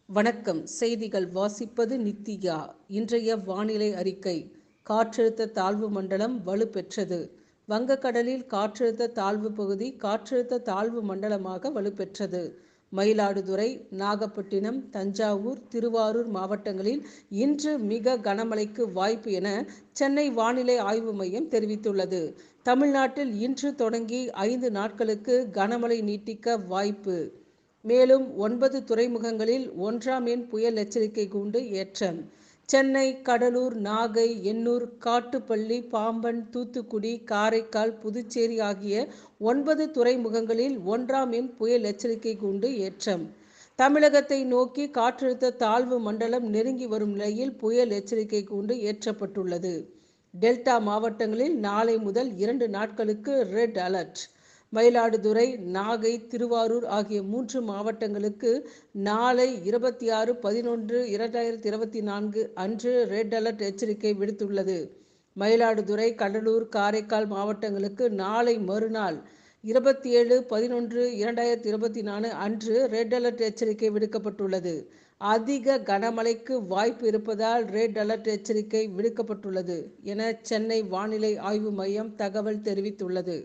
வணக்கம். செய்திகள் வாசிப்பது நித்தியா. இன்றைய வானிலை அறிக்கை. காற்றழுத்த தாழ்வு மண்டலம் வலுப்பெற்றது. வங்கக்கடலில் காற்றழுத்த தாழ்வு பகுதி காற்றழுத்த தாழ்வு மண்டலமாக வலுப்பெற்றது. மயிலாடுதுறை, நாகப்பட்டினம், தஞ்சாவூர், திருவாரூர் மாவட்டங்களில் இன்று மிக கனமழைக்கு வாய்ப்பு என சென்னை வானிலை ஆய்வு மையம் தெரிவித்துள்ளது. தமிழ்நாட்டில் இன்று தொடங்கி 5 நாட்களுக்கு கனமழை நீட்டிக்க வாய்ப்பு. மேலும் 9 துறைமுகங்களில் 1ஆம் எண் புயல் எச்சரிக்கை கூண்டு ஏற்றம். சென்னை, கடலூர், நாகை, எண்ணூர், காட்டுப்பள்ளி, பாம்பன், தூத்துக்குடி, காரைக்கால், புதுச்சேரி ஆகிய 9 துறைமுகங்களில் 1ஆம் எண் புயல் எச்சரிக்கை கூண்டு ஏற்றம். தமிழகத்தை நோக்கி காற்றழுத்த தாழ்வு மண்டலம் நெருங்கி வரும் நிலையில் புயல் எச்சரிக்கை கூண்டு ஏற்றப்பட்டுள்ளது. டெல்டா மாவட்டங்களில் நாளை முதல் 2 நாட்களுக்கு ரெட் அலர்ட். மயிலாடுதுறை, நாகை, திருவாரூர் ஆகிய 3 மாவட்டங்களுக்கு நாளை 26/11/2024 அன்று ரெட் அலர்ட் எச்சரிக்கை விடுத்துள்ளது. மயிலாடுதுறை, கடலூர், காரைக்கால் மாவட்டங்களுக்கு நாளை மறுநாள் 27/11/2024 அன்று ரெட் அலர்ட் எச்சரிக்கை விடுக்கப்பட்டுள்ளது. அதிக கனமழைக்கு வாய்ப்பு இருப்பதால் ரெட் அலர்ட் எச்சரிக்கை விடுக்கப்பட்டுள்ளது என சென்னை வானிலை ஆய்வு மையம் தகவல் தெரிவித்துள்ளது.